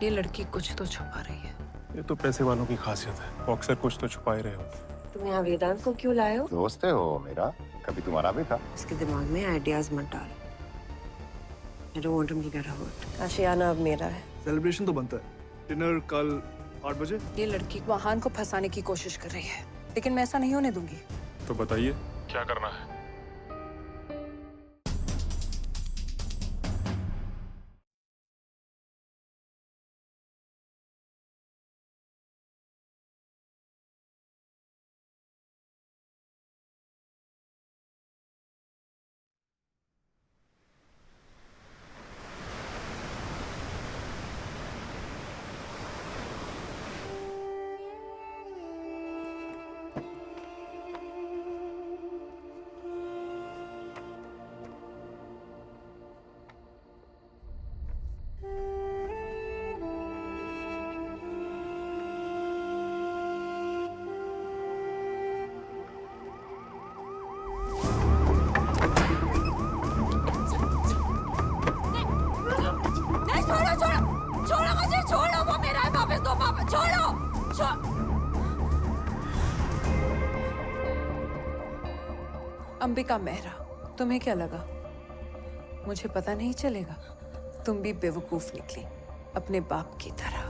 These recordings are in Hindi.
ये लड़की कुछ तो छुपा रही है। ये तो पैसे वालों की खासियत है, अक्सर कुछ तो छुपा ही रहे हो। तुम यहाँ वेदांत को क्यों लाए हो? दोस्त है हो मेरा, कभी तुम्हारा भी था। इसके दिमाग में आइडियाज मत डाल। I don't want him to get hurt. आशियाना अब मेरा है। सेलिब्रेशन तो बनता है। डिनर कल 8 बजे। ये लड़की वहान को फंसाने की कोशिश कर रही है, लेकिन मैं ऐसा नहीं होने दूंगी। तो बताइए क्या करना है? अंबिका मेहरा, तुम्हें क्या लगा मुझे पता नहीं चलेगा? तुम भी बेवकूफ निकली, अपने बाप की तरह।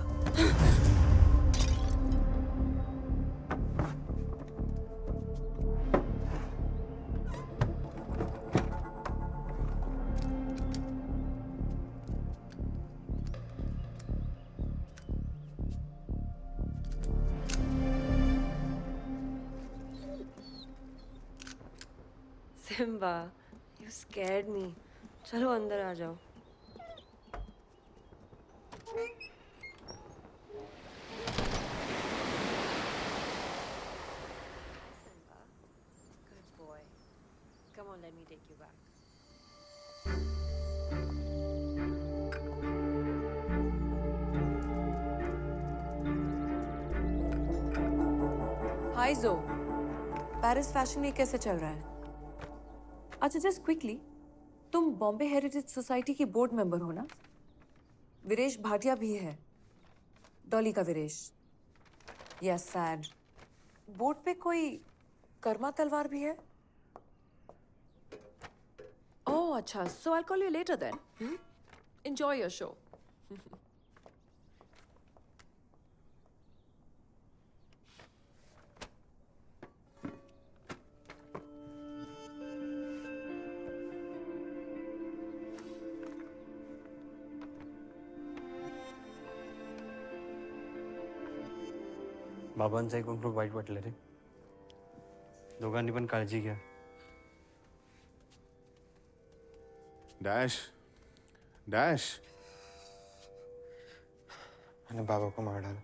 Simba, you scared me. चलो अंदर आ जाओ। Simba, good boy. Come on, let me take you back. हाय जो, पेरिस फैशन वीक कैसे चल रहा है? अच्छा जस्ट क्विकली, तुम बॉम्बे हेरिटेज सोसाइटी की बोर्ड मेंबर हो ना? वीरेश भाटिया भी है, डॉली का वीरेश। Yes sad. बोर्ड पे कोई कर्मा तलवार भी है? ओह अच्छा, so I call you later then. Enjoy your show. बाबांचा ऐकून खूप वाईट वाटलं रे. दोघांनी पण काळजी घ्या. डैश डैश मैंने बाबा को मार डाला.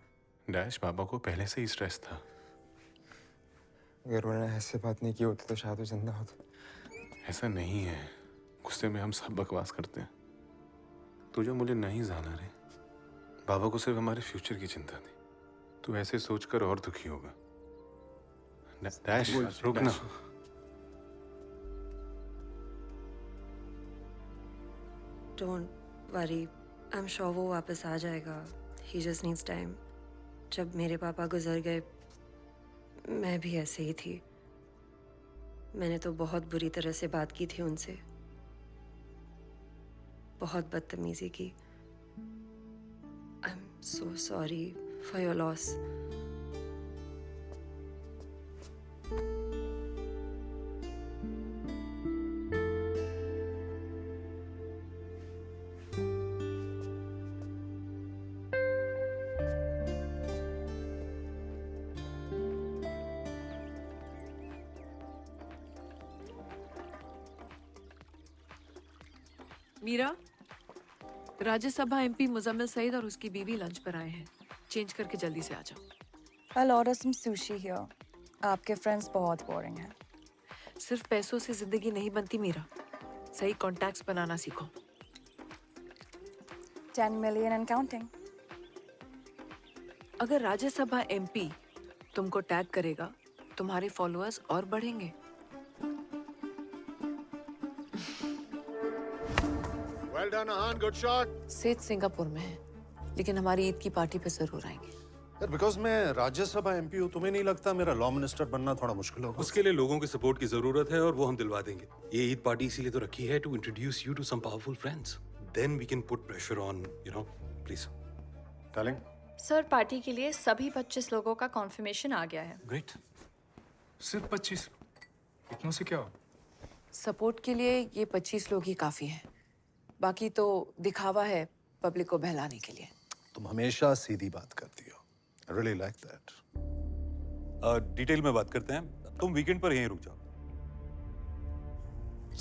डैश बाबा को पहले से ही स्ट्रेस था. अगर मैंने ऐसे बात नहीं की होती तो शायद वो जिंदा होता. ऐसा नहीं है, गुस्से में हम सब बकवास करते हैं. तुझे मुझे नहीं जाना रे. बाबा को सिर्फ हमारे फ्यूचर की चिंता थी. तू ऐसे सोचकर और दुखी होगा. डैश रुक ना. Don't worry, I'm sure वो वापस आ जाएगा. He just needs time. जब मेरे पापा गुजर गए, मैं भी ऐसे ही थी. मैंने तो बहुत बुरी तरह से बात की थी उनसे. बहुत बदतमीजी की. I'm so sorry for your loss. Meera, Rajya Sabha MP Muzammil Saeed और उसकी बीवी लंच पर आए हैं. चेंज करके जल्दी से आ जाओ. I'll order some sushi here. आपके फ्रेंड्स बहुत बोरिंग हैं. सिर्फ पैसों से जिंदगी नहीं बनती मीरा. सही कॉन्टैक्ट्स बनाना सीखो. 10 million and counting. अगर राज्यसभा एमपी तुमको टैग करेगा, तुम्हारे फॉलोअर्स और बढ़ेंगे. Well done, Ahan. Good shot. सेठ सिंगापुर में है. लेकिन हमारी ईद की पार्टी पे जरूर आएंगे। यार बिकॉज मैं राज्यसभा एमपी हूँ, तुम्हें नहीं लगता मेरा लॉ मिनिस्टर बनना थोड़ा मुश्किल होगा? उसके लिए लोगों की सपोर्ट की जरूरत है और वो हम दिलवा देंगे। ये ईद पार्टी इसीलिए तो रखी है, to introduce you to some powerful friends, then we can put pressure on, you know, please. Darling, sir party के लिए सभी 25 लोगों का कॉन्फर्मेशन आ गया है। ग्रेट। सिर्फ 25? इतनों से क्या हो? सपोर्ट के लिए ये 25 लोग ही काफी हैं। बाकी तो दिखावा है पब्लिक को बहलाने के लिए। तुम हमेशा सीधी बात करती हो। I really like that. Detail में बात करते हैं, तुम वीकेंड पर यहीं रुक जाओ।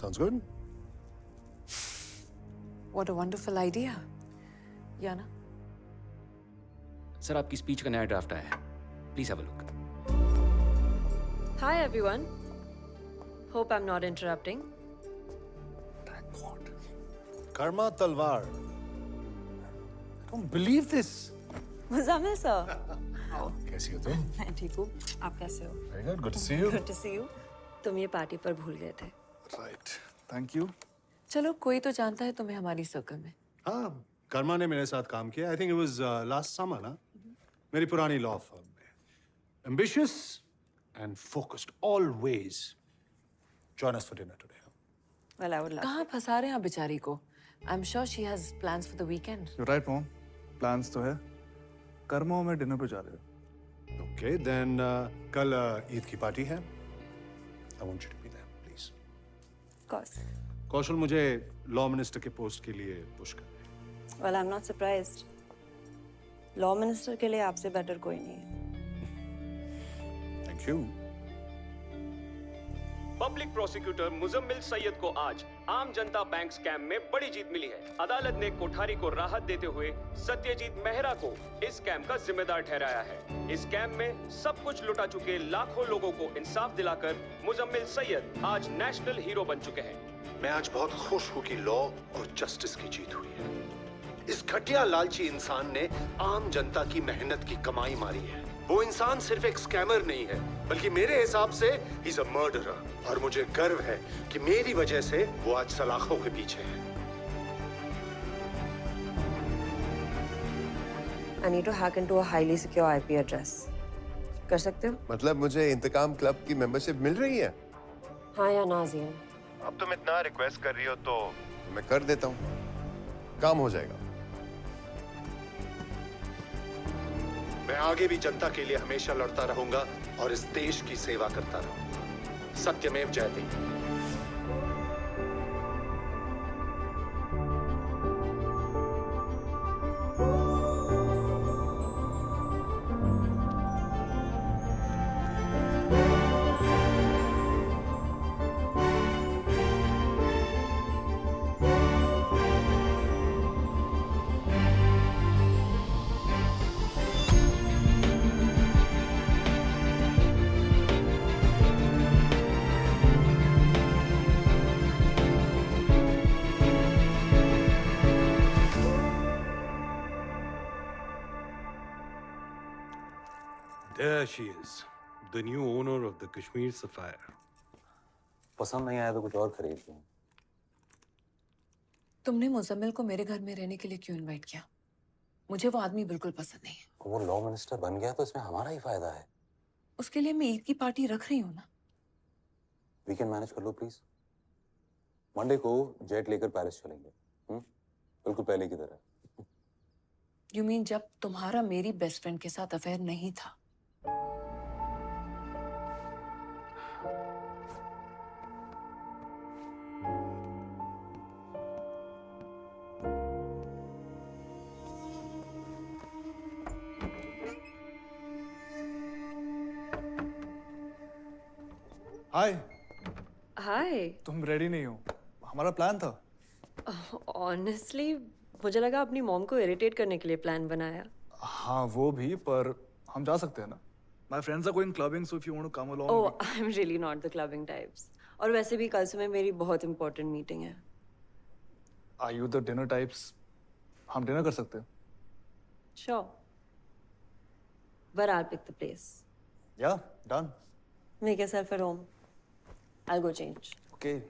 Sounds good? What a wonderful idea, Yana. Sir आपकी स्पीच का नया ड्राफ्ट आया है, please have a look. Hi everyone. Hope I'm not interrupting. Karma Talwar. I don't believe this. Muzammil sir. कैसी हो तुम? मैं ठीक हूँ, आप कैसे हो? Very good. Good to see you. Good to see you. तुम ये पार्टी पर भूल गए थे। Right. Thank you. चलो कोई तो जानता है तुम्हें हमारी सर्कल में। हाँ, कर्मा ने मेरे साथ काम किया। I think it was last summer ना? मेरी पुरानी लॉ फर्म में। Ambitious and focused always. Join us for dinner today. Well, I would love. कहाँ फंसा रहे हैं आप बेचारी को? I'm sure she has plans for the weekend. You're right, Mom. Plans तो है। कर्मा में डिनर पे जा रहे हो। Okay, then कल ईद की पार्टी है। I want you to be there, please. Of course. कौशल मुझे लॉ मिनिस्टर के पोस्ट के लिए पुश कर रहे हैं। Well, I'm not surprised. Law minister के लिए आपसे बेटर कोई नहीं है। Thank you. Public prosecutor Muzammil Syed को आज आम जनता बैंक स्कैम में बड़ी जीत मिली है। अदालत ने कोठारी को राहत देते हुए सत्यजीत मेहरा को इस स्कैम का जिम्मेदार ठहराया है। इस स्कैम में सब कुछ लुटा चुके लाखों लोगों को इंसाफ दिलाकर मुजम्मिल सैयद आज नेशनल हीरो बन चुके हैं। मैं आज बहुत खुश हूँ कि लॉ और जस्टिस की जीत हुई है। इस घटिया लालची इंसान ने आम जनता की मेहनत की कमाई मारी है। वो इंसान सिर्फ एक स्कैमर नहीं है, बल्कि मेरे हिसाब से ही इज अ मर्डरर। और मुझे गर्व है कि मेरी वजह से वो आज सलाखों के पीछे है। I need to hack into a highly secure IP address. कर सकते हो? मतलब मुझे इंतकाम क्लब की मेंबरशिप मिल रही है? हाँ या नाज़िम? अब तुम इतना रिक्वेस्ट कर रही हो तो मैं कर देता हूँ, काम हो जाएगा। मैं आगे भी जनता के लिए हमेशा लड़ता रहूंगा और इस देश की सेवा करता रहूंगा। सत्यमेव जयते। There she is, the new owner of the Kashmir Sapphire. पसंद नहीं आया तो कुछ और खरीद लो। तुमने मुजम्मिल को मेरे घर में रहने के लिए क्यों इनवाइट किया? मुझे वो आदमी बिल्कुल पसंद नहीं है। वो लॉ मिनिस्टर बन गया तो इसमें हमारा ही फायदा है। उसके लिए मैं ईद की पार्टी रख रही हूँ ना। वीकेंड मैनेज कर लो प्लीज। मंडे को जेट लेकर पेरिस चलेंगे। बिल्कुल पहले की तरह। यू मीन जब तुम्हारा मेरी बेस्ट फ्रेंड के साथ अफेयर नहीं था? हाय। हाय। तुम रेडी नहीं हो? हमारा प्लान था। ऑनेस्टली मुझे लगा अपनी मॉम को इरिटेट करने के लिए प्लान बनाया। हाँ वो भी, पर हम जा सकते हैं ना? My friends are going clubbing, so if you want to come along. Oh, I'm really not the clubbing types. और वैसे भी कल सुबह मेरी बहुत इंपॉर्टेंट मीटिंग है। Are you the dinner types? हम डिनर कर सकते हैं। Sure. But I'll pick the place. Yeah, done. Make yourself at home. I'll go change. Okay.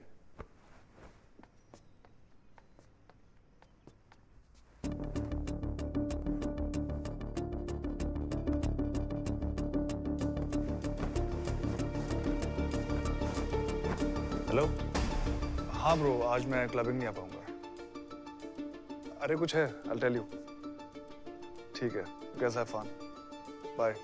Hello. हाँ ब्रो, आज मैं क्लबिंग नहीं आ पाऊंगा। अरे कुछ है, I'll tell you. ठीक है, guys have fun. Bye.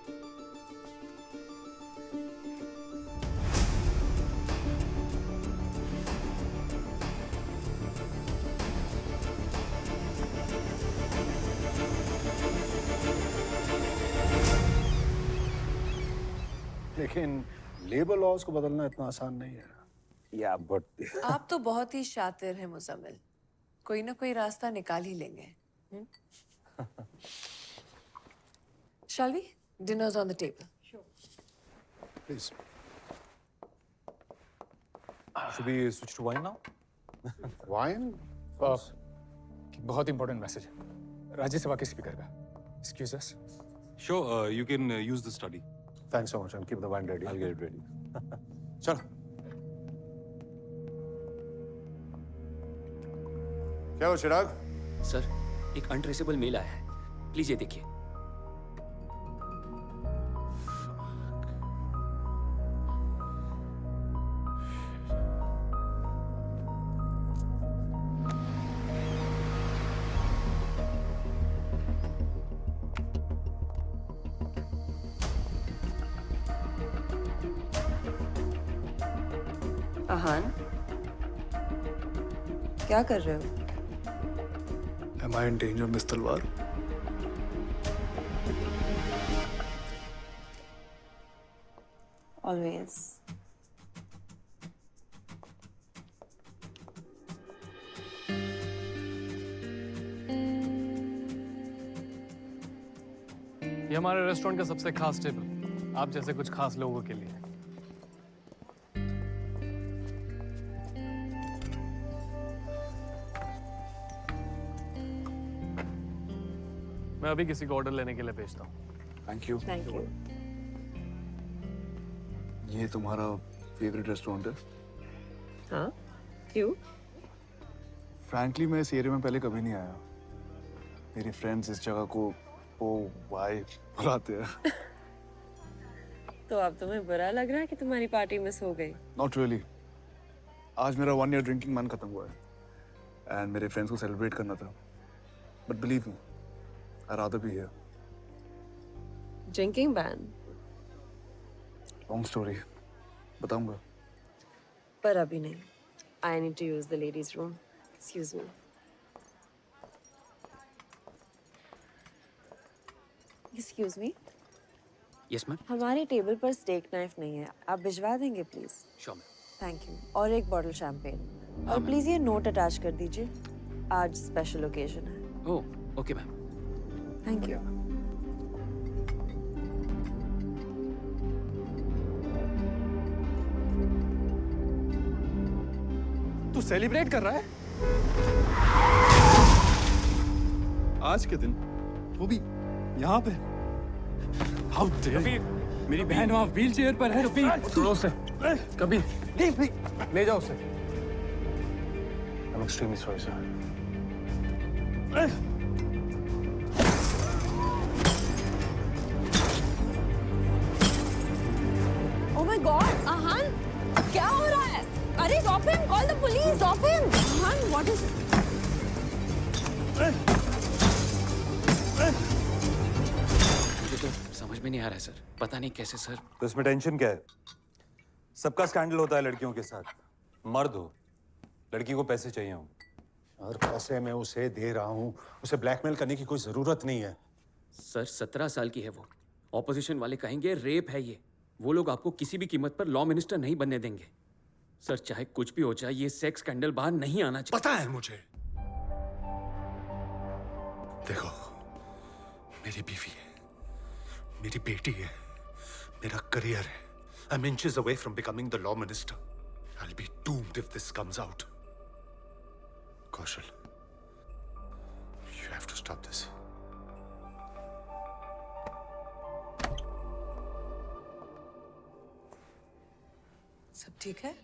लेकिन लेबर लॉज को बदलना इतना आसान नहीं है। या बट आप तो बहुत ही शातिर हैं मुजम्मिल, कोई ना कोई रास्ता निकाल ही लेंगे। Shall we? Dinner's on the table. Sure. Please. Should we switch to wine now? Wine? बहुत इंपॉर्टेंट मैसेज है राज्यसभा के स्पीकर का। Excuse us. Sure, you can use the study. Thanks so much. I'll keep the wine ready. I'll get it ready. चलो। क्या हो चिराग? सर, एक अनट्रेसेबल मेल आया है, प्लीज ये देखिए। आहान, क्या कर रहे हो? Am I in danger, Miss Talwar? Always. ये हमारे रेस्टोरेंट का सबसे खास टेबल, आप जैसे कुछ खास लोगों के लिए। मैं अभी किसी को ऑर्डर लेने के लिए भेजता हूँ। Thank you. Thank you. ये तुम्हारा फेवरेट रेस्टोरेंट है? हाँ? क्यों? Frankly, मैं इस एरिया में पहले कभी नहीं आया। मेरे फ्रेंड्स इस जगह को ओ वाई बुलाते हैं। तो अब तुम्हें बुरा लग रहा है कि तुम्हारी पार्टी मिस हो गई? Not really. आज मेरा 1 year ड्रिंकिंग मन खत्म हुआ है एंड मेरे फ्रेंड्स को सेलिब्रेट करना था। But believe me, I'd rather be here. Drinking ban? Long story. बताऊंगा। पर अभी नहीं। I need to use the ladies' room. Excuse me. Excuse me. Yes, ma'am. हमारी टेबल पर स्टेक नाइफ नहीं है, आप भिजवा देंगे please? Sure, ma'am. Thank you. और एक बॉटल शैंपेन। और प्लीज ये नोट अटैच कर दीजिए, आज स्पेशल ओकेजन है। ओह, ओके मैम। Thank you. तू सेलिब्रेट कर रहा है आज के दिन, वो भी यहाँ पे? How dare you? मेरी बहन वहाँ व्हील चेयर पर है। छोड़ो उसे, कभी ले जाओ उसे। I'm extremely sorry, sir. Oh my God, आहान, क्या हो रहा है? अरे drop him, call the police, drop him. Ahaan, what is? मुझे तो समझ में नहीं आ रहा है सर, पता नहीं कैसे सर। तो इसमें टेंशन क्या है? सबका स्कैंडल होता है लड़कियों के साथ। मर्द हो, लड़की को पैसे चाहिए हों। और पैसे मैं उसे दे रहा हूँ, उसे ब्लैकमेल करने की कोई जरूरत नहीं है। सर 17 साल की है वो, ऑपोजिशन वाले कहेंगे रेप है ये। वो लोग आपको किसी भी कीमत पर लॉ मिनिस्टर नहीं बनने देंगे। सर चाहे कुछ भी हो जाए, ये सेक्स स्कैंडल बाहर नहीं आना चाहिए। पता है मुझे। देखो, मेरी बीवी है, मेरी बेटी है, मेरा करियर है। I'm inches away from becoming the law minister. I'll be doomed if this comes out. Kaushal, you have to stop this. सब ठीक है?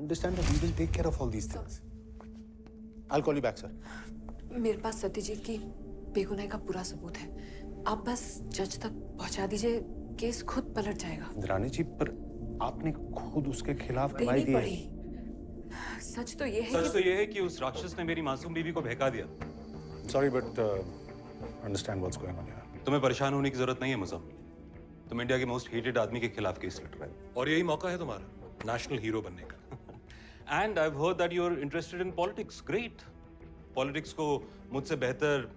Understand that we will take care of all these things. I'll call you back, sir. मेरे पास सत्यजीत की बेगुनाही का पूरा सबूत है। आप बस जज तक पहुंचा दीजिए, केस खुद पलट जाएगा। इंद्राणी जी, पर आपने खुद उसके खिलाफ देनी गवाही दी है। पड़ी। सच तो ये है सच तो ये है कि उस राक्षस ने मेरी मासूम बीवी को बहका दिया। Sorry, but understand what's going on here. तुम्हें परेशान होने की जरूरत नहीं है मुजम्मिल। तुम इंडिया के मोस्ट हेटेड आदमी के खिलाफ केस लड़ रहे हो और यही मौका है तुम्हारा नेशनल हीरो बनने का। And I have heard that you are interested in politics. Great. Politics को मुझसे बेहतर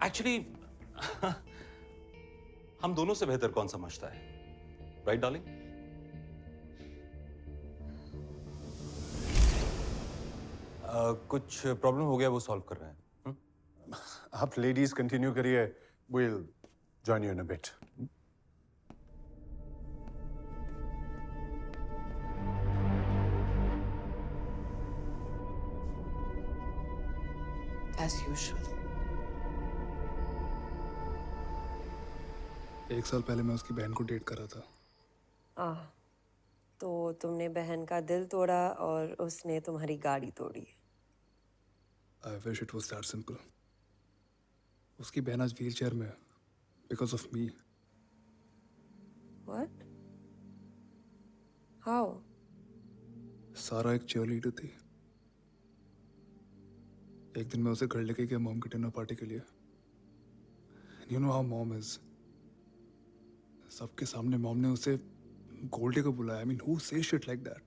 एक्चुअली हम दोनों से बेहतर कौन समझता है, राइट डार्लिंग? कुछ प्रॉब्लम हो गया, वो सॉल्व कर रहे हैं। आप लेडीज कंटिन्यू करिए, we'll join you in a bit. As usual. एक साल पहले मैं उसकी बहन को डेट कर रहा था। तो तुमने बहन का दिल तोड़ा और उसने तुम्हारी गाड़ी तोड़ी। I wish it was that simple. उसकी बहन आज व्हीलचेयर में है because of me. What? How? सारा एक cheerleader थी। एक दिन मैं उसे घर लेके गया मॉम के डिनर पार्टी के लिए। And you know how mom is. सबके सामने मॉम ने उसे गोल्डी को बुलाया। I mean, who says shit like that?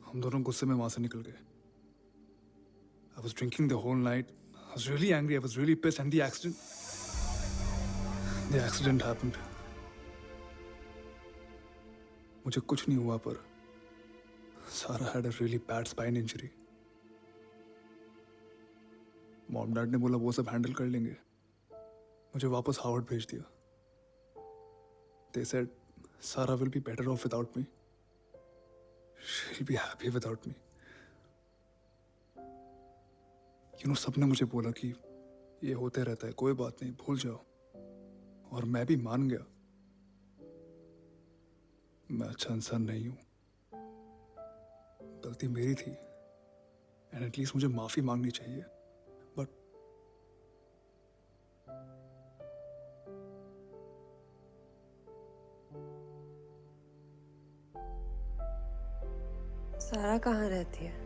हम दोनों गुस्से में वहां से निकल गए। I was drinking the whole night. I was really angry. I was really pissed. And the accident happened. मुझे कुछ नहीं हुआ पर Sarah had a really bad spine injury. Mom dad ने बोला वो सब हैंडल कर लेंगे। मुझे वापस हार्वर्ड भेज दिया। They said Sarah will be better off without me. She'll be happy without me. You know, सबने मुझे बोला कि ये होते रहता है, कोई बात नहीं, भूल जाओ। और मैं भी मान गया। मैं अच्छा इंसान नहीं हूं। गलती मेरी थी। एंड एटलीस्ट मुझे माफी मांगनी चाहिए। बट सारा कहाँ रहती है?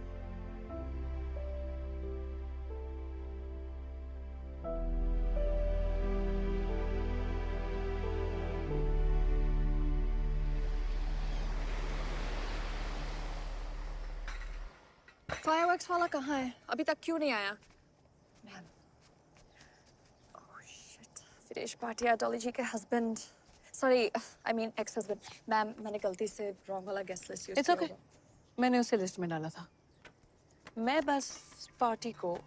फायरवर्क्स वाला कहाँ है? अभी तक क्यों नहीं आया? मैम, ओह शिट, विदेश भाटिया डॉली जी के husband, sorry I mean ex husband. Ma'am, मैंने गलती से रॉन्ग वाला guest list use It's okay. मैंने उसे लिस्ट में डाला था। मैं बस पार्टी को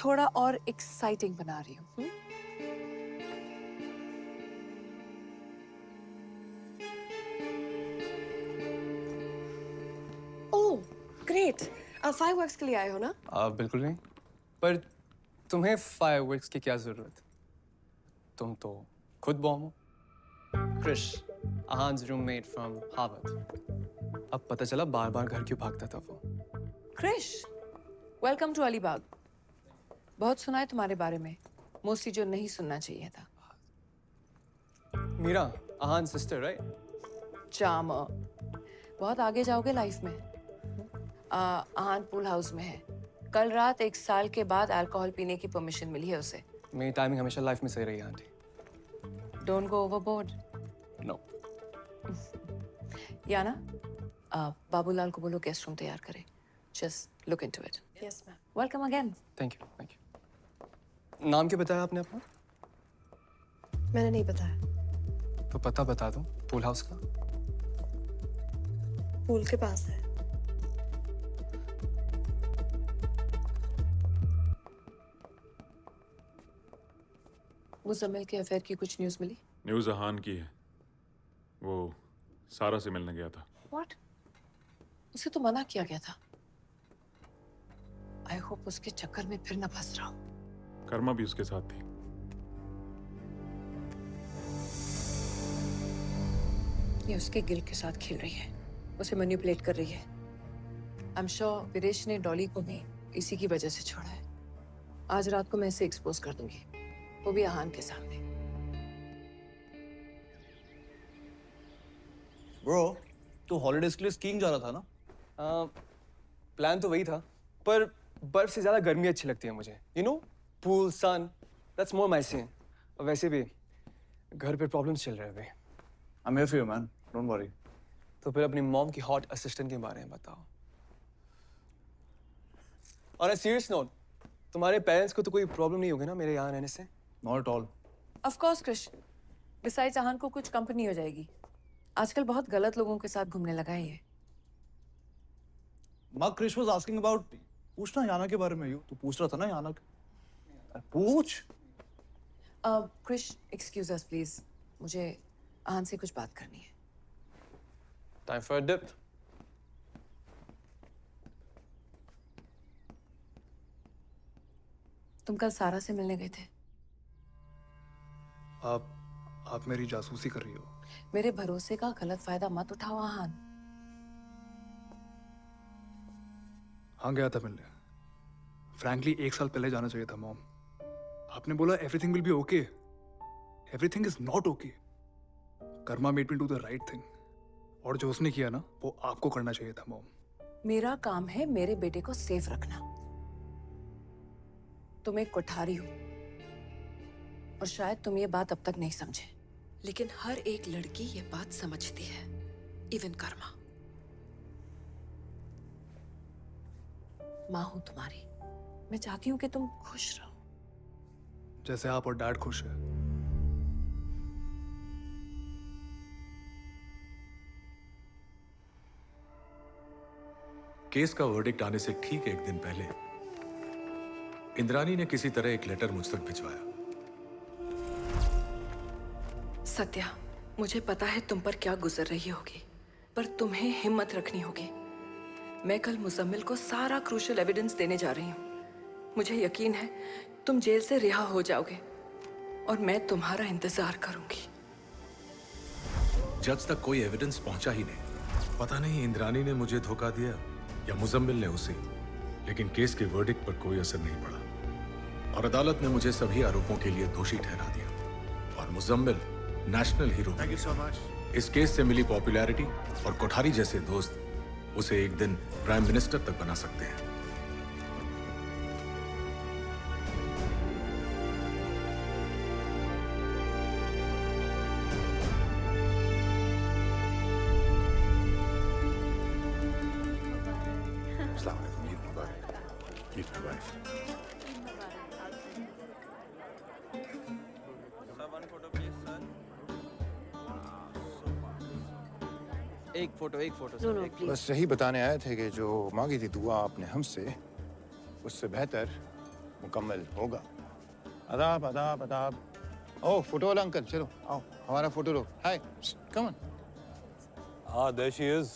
थोड़ा और एक्साइटिंग बना रही हूँ। ओह ग्रेट, आप फायरवर्क्स के लिए आए हो ना? बिल्कुल नहीं, पर तुम्हें फायरवर्क्स की क्या जरूरत? तुम तो खुद बॉम्ब हो। Krish, Aahan's roommate from Harvard. अब पता चला बार बार घर क्यों भागता था वो। Krish, welcome to Alibaug. बहुत सुना है तुम्हारे बारे में, मोस्टली जो नहीं सुनना चाहिए था। Meera, Aahan sister right? Charmer. बहुत आगे जाओगे लाइफ में। आहान पूल हाउस में है। कल रात 1 साल के बाद अल्कोहल पीने की परमिशन मिली है उसे। मेरी टाइमिंग हमेशा लाइफ में सही रही है aunty. Don't go overboard. No. Yana, Babulal को बोलो गेस्ट रूम तैयार करे। Just look into it. Yes ma'am. Welcome again. Thank you, thank you. नाम क्या बताया आपने अपना? मैंने नहीं बताया। तो पता बता दो, पूल हाउस का। पूल के पास है। मुजम्मिल के अफेयर की कुछ न्यूज़ मिली? न्यूज़ अहान की है। वो सारा से मिलने गया था। What? उसे तो मना किया गया था। आई होप उसके चक्कर में फिर न फंस रहा हूं। कर्मा भी उसके साथ थी। ये उसके गिल्ट के साथ खेल रही है, उसे मैनिपुलेट कर रही है। आई एम श्योर विदेश ने डॉली को भी इसी की वजह से छोड़ा है। आज रात को मैं इसे एक्सपोज कर दूंगी, वो भी आहान के सामने। ब्रो, तू हॉलीडेज के लिए स्कीइंग जा रहा था ना? प्लान तो वही था, पर बर्फ से ज्यादा गर्मी अच्छी लगती है मुझे। You know, pool, sun, that's more my scene. और वैसे भी घर पे प्रॉब्लम्स चल रहे हैं अभी। I'm here for you, man. Don't worry. तो फिर अपनी मॉम की हॉट असिस्टेंट के बारे में बताओ। और अ सीरियस नोट, तुम्हारे पेरेंट्स को तो कोई प्रॉब्लम नहीं होगी ना मेरे यहाँ रहने से? Not at all. Of course Krish, besides Aahan को कुछ कंपनी हो जाएगी। आजकल बहुत गलत लोगों के साथ घूमने लगा है ये। माँ, Krish was asking about, पूछना याना के बारे में। यू तू पूछ रहा था ना याना के? पूछ। कृष, एक्सक्यूज अस प्लीज, मुझे आहान से कुछ बात करनी है। Time for a dip. तुम कल सारा से मिलने गए थे। आप मेरी जासूसी कर रही हो। मेरे भरोसे का गलत फायदा मत उठाओ आहान। हाँ, गया था मिलने। फ्रैंकली 1 साल पहले जाना चाहिए था मॉम। आपने बोला everything will be okay. Everything is not okay. Karma made me do the right thing. और जो उसने किया ना, वो आपको करना चाहिए था मॉम। मेरा काम है मेरे बेटे को सेफ रखना। तुम एक कोठारी हो और शायद तुम ये बात अब तक नहीं समझे, लेकिन हर एक लड़की ये बात समझती है, इवन कर्मा। माँ हूं तुम्हारी, मैं चाहती हूं कि तुम खुश रहो। जैसे आप और डैड खुश है। केस का वर्डिक्ट आने से ठीक 1 दिन पहले इंद्रानी ने किसी तरह एक लेटर मुझ तक भिजवाया। सत्या, मुझे पता है तुम पर क्या गुजर रही होगी, पर तुम्हें हिम्मत रखनी होगी। मैं कल मुजम्मिल को सारा क्रूशियल एविडेंस देने जा रही हूँ। मुझे यकीन है तुम जेल से रिहा हो जाओगे और मैं तुम्हारा इंतजार करूंगी। जज तक कोई एविडेंस पहुंचा ही नहीं। पता नहीं इंद्रानी ने मुझे धोखा दिया या मुजम्मिल ने उसे, लेकिन केस के वर्डिक्ट पर कोई असर नहीं पड़ा और अदालत ने मुझे सभी आरोपों के लिए दोषी ठहरा दिया और Muzammil national hero. Thank you so much. इस केस से मिली पॉपुलैरिटी और कोठारी जैसे दोस्त उसे एक दिन प्राइम मिनिस्टर तक बना सकते हैं। एक फोटो नो नो प्लीज। बस यही बताने आए थे कि जो मांगी थी दुआ आपने हमसे, उससे बेहतर मुकम्मल होगा। आदाब आदाब आदाब। ओह, फोटो वाला अंकल, चलो आओ हमारा फोटो लो। Hi, come on. There she is,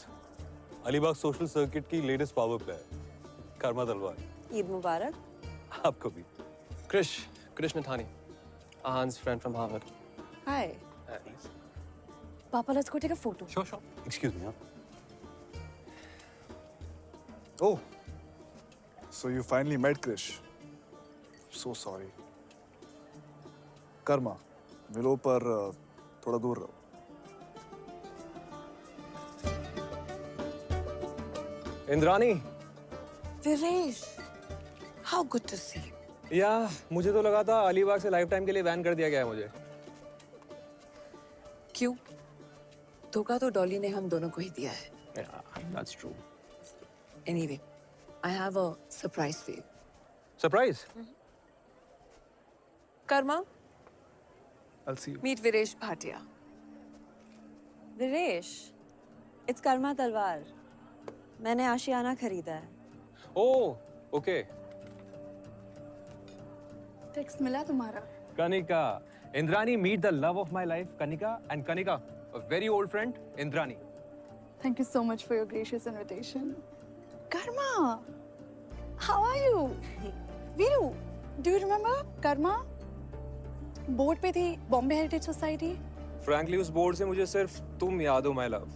Alibaug social circuit की latest power player, Karma Talwar. Eid मुबारक। आपको भी। Krishna Thani, Aahan's friend from Harvard. Hi. Papa, let's go take a photo. Sure. Excuse me. Oh, so you finally met Krish. So sorry. Karma, मिलो पर थोड़ा दूर रहो। Indrani. Viresh, how good to see you. या मुझे तो लगा था अलीबाग से लाइफ टाइम के लिए बैन कर दिया गया है मुझे। क्यों? धोखा तो डॉली ने हम दोनों को ही दिया है। Yeah, that's true. Anyway, I have a surprise for you. Surprise? Karma, I'll see you. meet Viresh Bhatia. Viresh, it's Karma तलवार। मैंने आशियाना खरीदा है। Oh, okay. टेक्स्ट मिला तुम्हारा? Kanika, Indrani, meet the love of my life, Kanika, and Kanika, a very old friend, Indrani. Thank you so much for your gracious invitation. Karma, how are you? Viru, do you remember Karma? Board पे थी बॉम्बे हेरिटेज सोसाइटी। Frankly, उस बोर्ड से मुझे सिर्फ तुम याद हो, my love.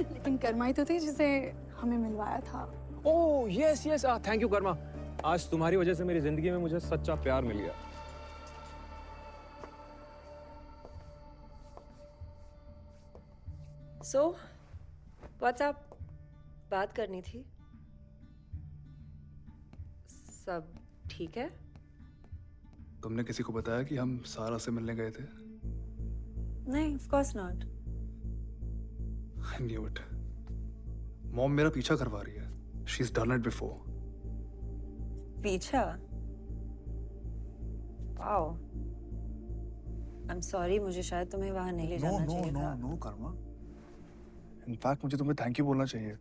लेकिन कर्मा ही तो थी जिसे हमें मिलवाया था। Oh, yes, yes. Thank you, Karma. आज तुम्हारी वजह से मेरी जिंदगी में मुझे सच्चा प्यार मिल गया। So, what's up? बात करनी थी। सब ठीक है? तुमने किसी को बताया कि हम सारा से मिलने गए थे? नहीं, of course not. I knew it. Mom मेरा पीछा करवा रही है। She's done it before. पीछा? Wow. I'm sorry, मुझे शायद तुम्हें वहाँ नहीं ले जाना चाहिए था। No, कर्मा। In fact, मुझे तुम्हें थैंक यू बोलना चाहिए।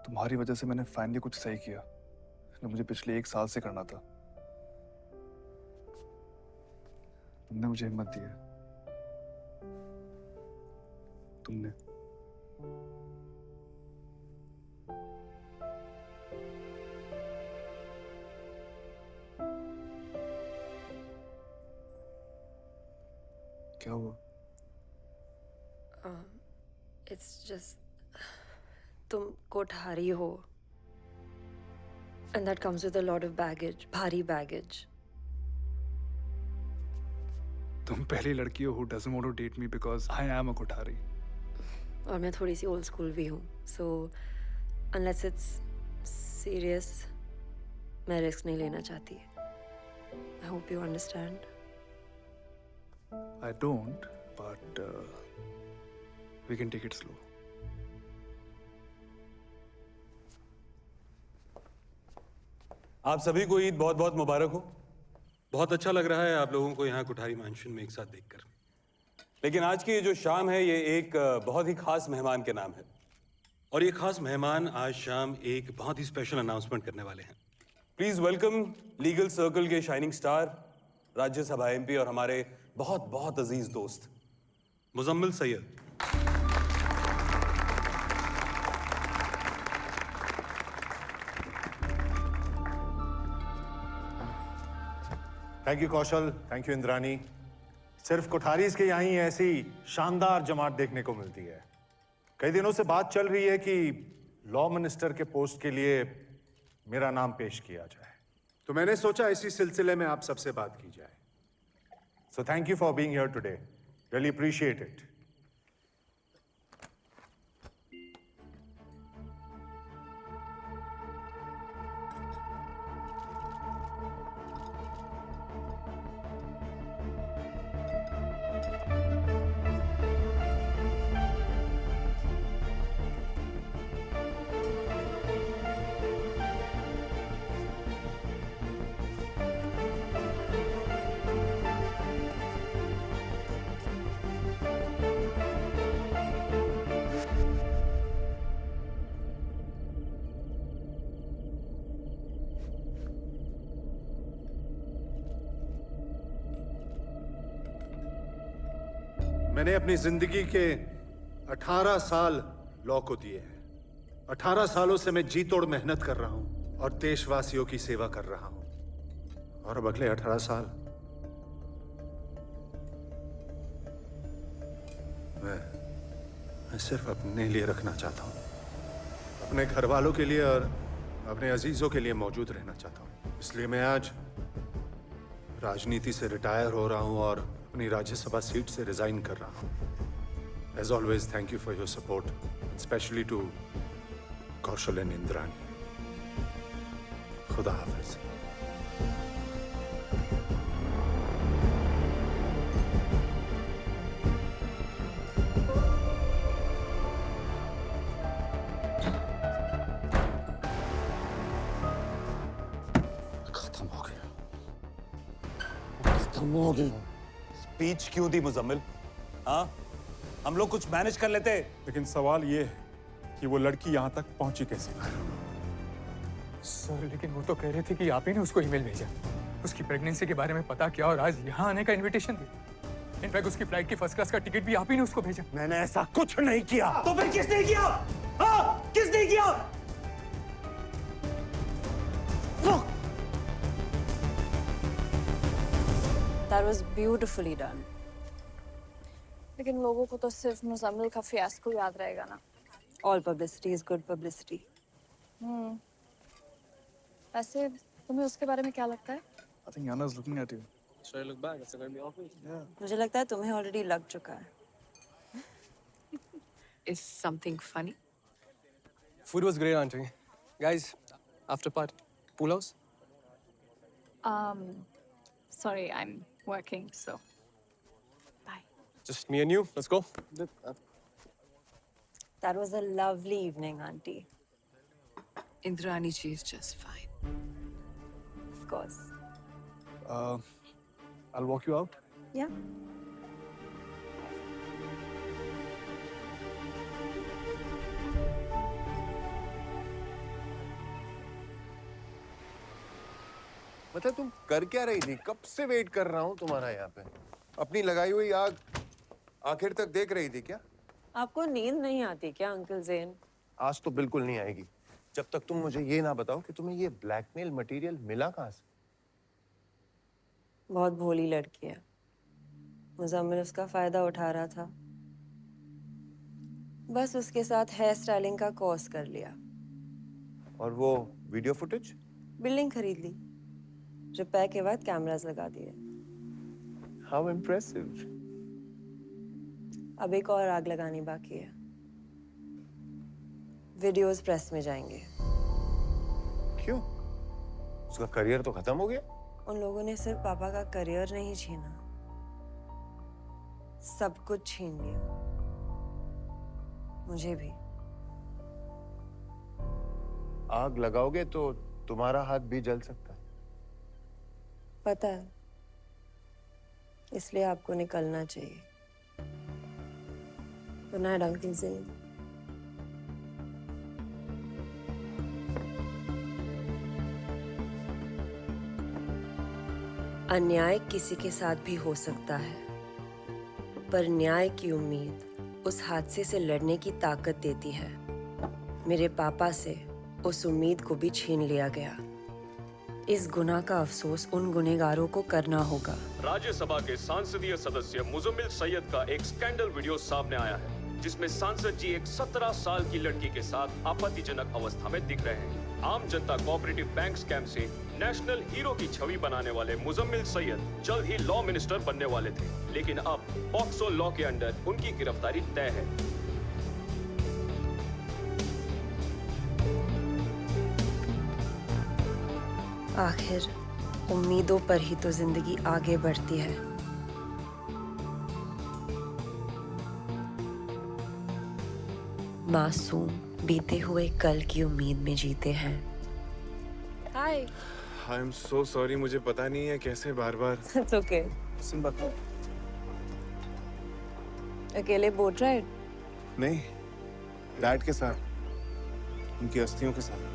तुम्हारी वजह से मैंने फाइनली कुछ सही किया जो मुझे पिछले 1 साल से करना था। तुमने मुझे हिम्मत दी है। तुमने। क्या हुआ? It's just तुम कोठारी हो, and that comes with a lot of baggage, भारी baggage. तुम पहली लड़की हो who doesn't want to date me because I am a Kothari. और मैं थोड़ी सी old school भी हूँ, so unless it's serious, मैं risk नहीं लेना चाहती। I hope you understand. I don't, but we can take it slow. आप सभी को ईद बहुत बहुत मुबारक हो। बहुत अच्छा लग रहा है आप लोगों को यहाँ कुठारी मैंशन में एक साथ देखकर। लेकिन आज की ये जो शाम है ये एक बहुत ही खास मेहमान के नाम है, और ये खास मेहमान आज शाम एक बहुत ही स्पेशल अनाउंसमेंट करने वाले हैं। प्लीज वेलकम लीगल सर्कल के शाइनिंग स्टार, राज्यसभा एमपी और हमारे बहुत बहुत अजीज दोस्त Muzammil Syed. Thank you Kaushal, thank you Indrani. सिर्फ कोठारीज के यहाँ ही ऐसी शानदार जमात देखने को मिलती है। कई दिनों से बात चल रही है कि लॉ मिनिस्टर के पोस्ट के लिए मेरा नाम पेश किया जाए, तो मैंने सोचा इसी सिलसिले में आप सबसे बात की जाए। So thank you for being here today, really appreciate it. मैंने अपनी जिंदगी के 18 साल लॉ को दिए हैं। 18 सालों से मैं जी तोड़ मेहनत कर रहा हूं और देशवासियों की सेवा कर रहा हूं, और अब अगले 18 साल मैं सिर्फ अपने लिए रखना चाहता हूं, अपने घर वालों के लिए और अपने अजीजों के लिए मौजूद रहना चाहता हूं। इसलिए मैं आज राजनीति से रिटायर हो रहा हूं और अपनी राज्यसभा सीट से रिजाइन कर रहा हूं। As always thank you for your support, specially to Kaushal and Indrani. खुदा हाफिज। खत्म हो गया, खत्म हो गया। स्पीच क्यों दी मुजम्मिल? हाँ, हम लोग कुछ मैनेज कर लेते। लेकिन सवाल ये है कि वो लड़की यहाँ तक पहुंची कैसे? सर, लेकिन वो तो कह रहे थे कि आप ही ने उसको ईमेल भेजा, उसकी प्रेगनेंसी के बारे में पता किया और आज यहाँ आने का इनविटेशन दिया। इनफैक्ट उसकी फ्लाइट की फर्स्ट क्लास का टिकट भी आप ही ने उसको भेजा। मैंने ऐसा कुछ नहीं किया। तो फिर किसने किया? हाँ, किसने किया? That was beautifully done. लेकिन लोगों को तो सिर्फ मुजम्मिल का फियास्को याद रहेगा ना। All publicity is good publicity. वैसे तुम्हें उसके बारे में क्या लगता है? I think Yana's looking at you. Should I look back? It's going to be obvious. Yeah. मुझे लगता है तुम्हें ऑलरेडी लग चुका है। Is something funny? Food was great, auntie. Guys, after party, pool house? Sorry, I'm working, so. Just me and you. Let's go. That was a lovely evening, auntie. Indrani ji is just fine. Of course. I'll walk you out. Yeah. मतलब तुम कर क्या रही थी? कब से वेट कर रहा हूँ तुम्हारा यहाँ पे। अपनी लगाई हुई आग आखिर तक देख रही थी क्या? आपको नींद नहीं आती क्या अंकल ज़ेन? आज तो बिल्कुल नहीं आएगी जब तक तुम मुझे ये ना बताओ कि तुम्हें ये ब्लैकमेल मटेरियल मिला कहाँ से। बहुत भोली लड़की है। मुजम्मिल उसका फायदा उठा रहा था। बस उसके साथ हेयर स्टाइलिंग का कोर्स कर लिया। और वो वीडियो फुटेज? बिल्डिंग खरीद ली। रिपेयर के बाद कैमरास लगा दिए। How impressive. अब एक और आग लगानी बाकी है। वीडियोस प्रेस में जाएंगे। क्यों? उसका करियर तो खत्म हो गया? उन लोगों ने सिर्फ पापा का करियर नहीं छीना, सब कुछ छीन लिया। मुझे भी। आग लगाओगे तो तुम्हारा हाथ भी जल सकता है। पता है, इसलिए आपको निकलना चाहिए। Good night uncle Zen. अन्याय किसी के साथ भी हो सकता है, पर न्याय की उम्मीद उस हादसे से लड़ने की ताकत देती है। मेरे पापा से उस उम्मीद को भी छीन लिया गया। इस गुनाह का अफसोस उन गुनहगारों को करना होगा। राज्यसभा के सांसदीय सदस्य मुजम्मिल सैयद का एक स्कैंडल वीडियो सामने आया है, जिसमें सांसद जी एक 17 साल की लड़की के साथ आपत्तिजनक अवस्था में दिख रहे हैं। आम जनता कोऑपरेटिव बैंक स्कैम से नेशनल हीरो की छवि बनाने वाले मुजम्मिल सैयद जल्द ही लॉ मिनिस्टर बनने वाले थे, लेकिन अब पॉक्सो लॉ के अंडर उनकी गिरफ्तारी तय है। आखिर उम्मीदों पर ही तो जिंदगी आगे बढ़ती है। मासूम बीते हुए कल की उम्मीद में जीते हैं। हाय। आई एम सो सॉरी, मुझे पता नहीं है कैसे बार-बार। It's okay. सुन बता। अकेले बोट राइड? नहीं, डैड के साथ, उनकी अस्थियों के साथ।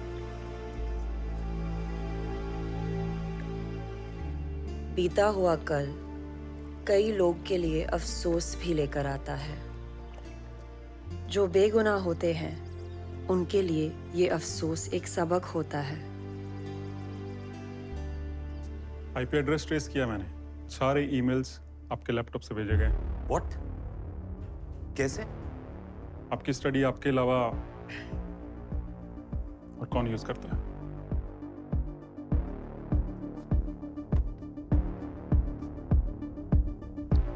बीता हुआ कल कई लोग के लिए अफसोस भी लेकर आता है। जो बेगुनाह होते हैं, उनके लिए ये अफसोस एक सबक होता है। आईपी एड्रेस ट्रेस किया मैंने। सारे ईमेल्स आपके लैपटॉप से भेजे गए। व्हाट? कैसे? आपकी स्टडी आपके अलावा और कौन यूज करता है?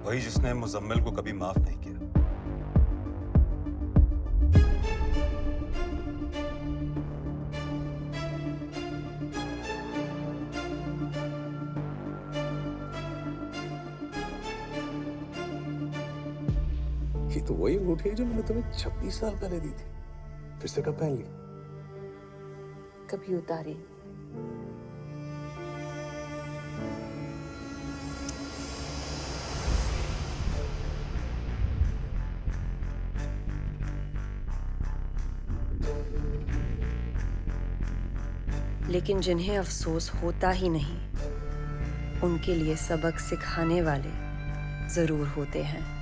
वही जिसने मुजम्मिल को कभी माफ नहीं किया। ये तो वही अंगूठी है जो मैंने तुम्हें 26 साल पहले दी थी। फिर से कब पहन ली? कभी उतारी। लेकिन जिन्हें अफसोस होता ही नहीं, उनके लिए सबक सिखाने वाले जरूर होते हैं।